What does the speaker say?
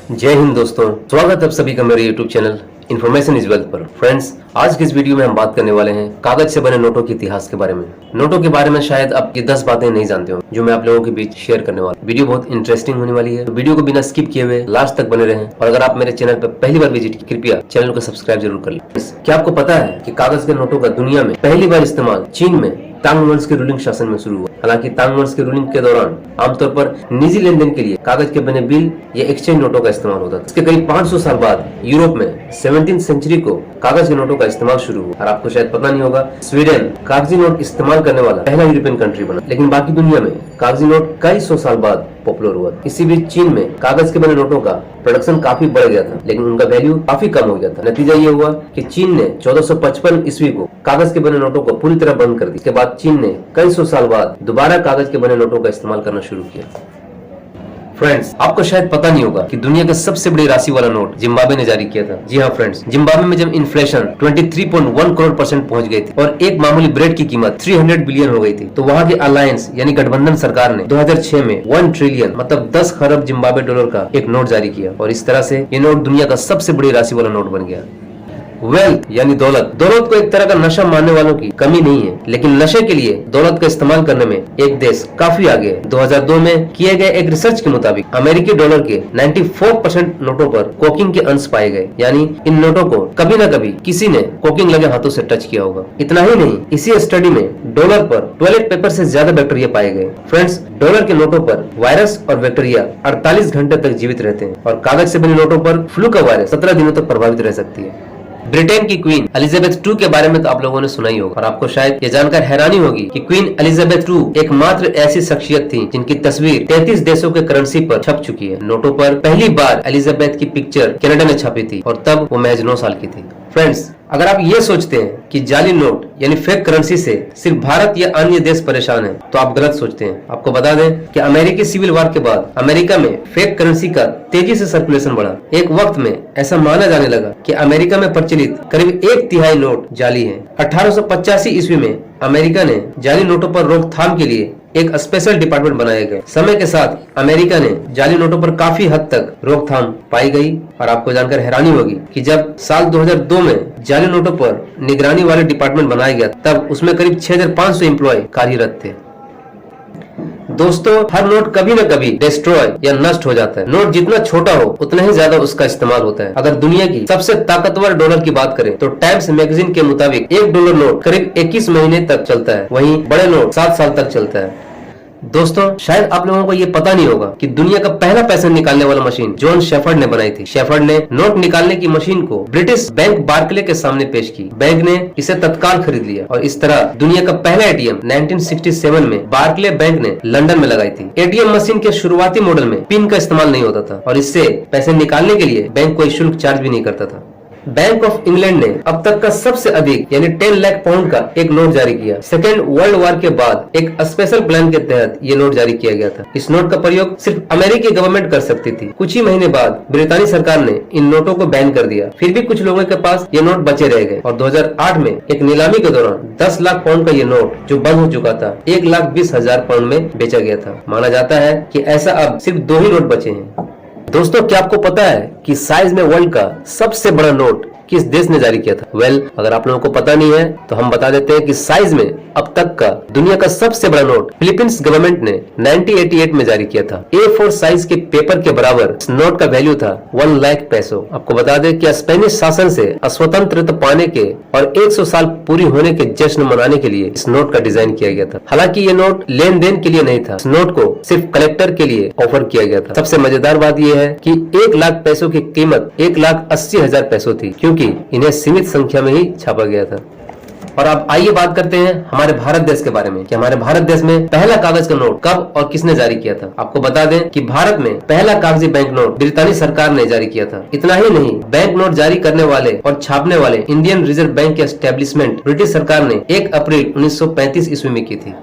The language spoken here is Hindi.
जय हिंद दोस्तों, स्वागत है आप सभी का मेरे YouTube channel information is wealth पर। फ्रेंड्स, आज की इस वीडियो में हम बात करने वाले हैं कागज से बने नोटों के इतिहास के बारे में। नोटों के बारे में शायद आप ये 10 बातें नहीं जानते हो जो मैं आप लोगों के बीच शेयर करने वाला हूं। वीडियो बहुत इंटरेस्टिंग होने वाली है, तो वीडियो को बिना स्किप किए हुए लास्ट तक बने रहें। और अगर आप मेरे चैनल पर पहली बार विजिट की, कृपया चैनल को सब्सक्राइब जरूर कर लें। क्या आपको पता है कि कागज के नोटों का दुनिया में पहली बार इस्तेमाल चीन में तांग वंश के रूलिंग शासन में शुरू हुआ। हालांकि तांग वंश के रूलिंग के दौरान आमतौर पर निजी लेनदेन के लिए कागज के बने बिल या एक्सचेंज नोटों का इस्तेमाल होता था। इसके करीब 500 साल बाद यूरोप में 17वीं सेंचुरी को कागज के नोटों का इस्तेमाल शुरू हुआ। और आपको शायद पता नहीं होगा, स्वीडन कागजी नोट इस्तेमाल करने वाला पहला यूरोपियन कंट्री बना। लेकिन बाकी दुनिया में कागजी नोट कई सौ साल बाद पॉपुलर हुआ। इसी बीच चीन में कागज के बने नोटों का प्रोडक्शन काफी बढ़ गया था, लेकिन उनका वैल्यू काफी कम हो गया था। नतीजा ये हुआ कि चीन ने 1455 ईस्वी को कागज के बने नोटों को पूरी तरह बंद कर दिया। इसके बाद चीन ने कई सौ साल बाद दोबारा कागज के बने नोटों का इस्तेमाल करना शुरू किया। फ्रेंड्स, आपको शायद पता नहीं होगा कि दुनिया का सबसे बड़ी राशि वाला नोट जिम्बाब्वे ने जारी किया था। जी हाँ फ्रेंड्स, जिम्बाब्वे में जब इन्फ्लेशन 23.1 करोड़ % पहुंच गई थी और एक मामूली ब्रेड की कीमत 300 बिलियन हो गई थी, तो वहाँ की अलायंस यानी गठबंधन सरकार ने 2006 में 1 ट्रिलियन मतलब 10 खरब जिम्बाब्वे डॉलर का एक नोट जारी किया। और इस तरह से ये नोट दुनिया का सबसे बड़ी राशि वाला नोट बन गया। वेल्थ यानी दौलत को एक तरह का नशा मानने वालों की कमी नहीं है, लेकिन नशे के लिए दौलत का इस्तेमाल करने में एक देश काफी आगे है। 2002 में किए गए एक रिसर्च के मुताबिक अमेरिकी डॉलर के 94% नोटों पर कोकिंग के अंश पाए गए। यानी इन नोटों को कभी न कभी किसी ने कोकिंग लगे हाथों से टच किया होगा। इतना ही नहीं, इसी स्टडी में डॉलर पर टॉयलेट पेपर से ज्यादा बैक्टीरिया पाए गए। फ्रेंड्स, डॉलर के नोटों पर वायरस और बैक्टीरिया 48 घंटे तक जीवित रहते हैं और कागज से बने नोटों पर फ्लू का वायरस 17 दिनों तक प्रभावित रह सकती है। ब्रिटेन की क्वीन एलिजाबेथ II के बारे में तो आप लोगों ने सुना ही होगा, और आपको शायद ये जानकर हैरानी होगी कि क्वीन एलिजाबेथ II एकमात्र ऐसी शख्सियत थी जिनकी तस्वीर 33 देशों के करेंसी पर छप चुकी है। नोटों पर पहली बार एलिजाबेथ की पिक्चर कनाडा में छपी थी और तब वो महज 9 साल की थी। फ्रेंड्स, अगर आप ये सोचते हैं कि जाली नोट यानी फेक करेंसी से सिर्फ भारत या अन्य देश परेशान है, तो आप गलत सोचते हैं। आपको बता दें कि अमेरिकी सिविल वॉर के बाद अमेरिका में फेक करेंसी का तेजी से सर्कुलेशन बढ़ा। एक वक्त में ऐसा माना जाने लगा कि अमेरिका में प्रचलित करीब 1/3 नोट जाली है। 1885 ईस्वी में अमेरिका ने जाली नोटों पर रोकथाम के लिए एक स्पेशल डिपार्टमेंट बनाया गया। समय के साथ अमेरिका ने जाली नोटों पर काफी हद तक रोकथाम पाई गई। और आपको जानकर हैरानी होगी कि जब साल 2002 में जाली नोटों पर निगरानी वाले डिपार्टमेंट बनाया गया, तब उसमें करीब 6500 एम्प्लॉय कार्यरत थे। दोस्तों, हर नोट कभी न कभी डिस्ट्रॉय या नष्ट हो जाता है। नोट जितना छोटा हो उतना ही ज्यादा उसका इस्तेमाल होता है। अगर दुनिया की सबसे ताकतवर डॉलर की बात करें तो टाइम्स मैगजीन के मुताबिक $1 नोट करीब 21 महीने तक चलता है, वहीं बड़े नोट 7 साल तक चलता है। दोस्तों, शायद आप लोगों को ये पता नहीं होगा कि दुनिया का पहला पैसा निकालने वाला मशीन जॉन शेफर्ड ने बनाई थी। शेफर्ड ने नोट निकालने की मशीन को ब्रिटिश बैंक बार्कले के सामने पेश की। बैंक ने इसे तत्काल खरीद लिया और इस तरह दुनिया का पहला एटीएम 1967 में बार्कले बैंक ने लंदन में लगाई थी। एटीएम मशीन के शुरुआती मॉडल में पिन का इस्तेमाल नहीं होता था और इससे पैसे निकालने के लिए बैंक कोई शुल्क चार्ज भी नहीं करता था। बैंक ऑफ इंग्लैंड ने अब तक का सबसे अधिक यानी 10 लाख पाउंड का एक नोट जारी किया। सेकेंड वर्ल्ड वॉर के बाद एक स्पेशल प्लान के तहत ये नोट जारी किया गया था। इस नोट का प्रयोग सिर्फ अमेरिकी गवर्नमेंट कर सकती थी। कुछ ही महीने बाद ब्रितानी सरकार ने इन नोटों को बैन कर दिया। फिर भी कुछ लोगों के पास ये नोट बचे रह गए और 2008 में एक नीलामी के दौरान 10 लाख पाउंड का ये नोट जो बंद हो चुका था 1,20,000 पाउंड में बेचा गया था। माना जाता है कि ऐसा अब सिर्फ 2 ही नोट बचे हैं। दोस्तों, क्या आपको पता है कि साइज में वर्ल्ड का सबसे बड़ा नोट किस देश ने जारी किया था? अगर आप लोगों को पता नहीं है तो हम बता देते हैं कि साइज में अब तक का दुनिया का सबसे बड़ा नोट फिलीपींस गवर्नमेंट ने 1988 में जारी किया था। A4 साइज के पेपर के बराबर इस नोट का वैल्यू था 1 लाख पैसों। आपको बता दें कि स्पेनिश शासन से स्वतंत्रता पाने के और 100 साल पूरी होने के जश्न मनाने के लिए इस नोट का डिजाइन किया गया था। हालांकि ये नोट लेन देन के लिए नहीं था, इस नोट को सिर्फ कलेक्टर के लिए ऑफर किया गया था। सबसे मजेदार बात यह है कि 1 लाख पैसों की कीमत 1,80,000 पैसों थी, क्योंकि इन्हें सीमित संख्या में ही छापा गया था। और अब आइए बात करते हैं हमारे भारत देश के बारे में कि हमारे भारत देश में पहला कागज का नोट कब और किसने जारी किया था। आपको बता दें कि भारत में पहला कागजी बैंक नोट ब्रितानी सरकार ने जारी किया था। इतना ही नहीं, बैंक नोट जारी करने वाले और छापने वाले इंडियन रिजर्व बैंक की एस्टेब्लिशमेंट ब्रिटिश सरकार ने 1 अप्रैल 1935 ईस्वी में की थी।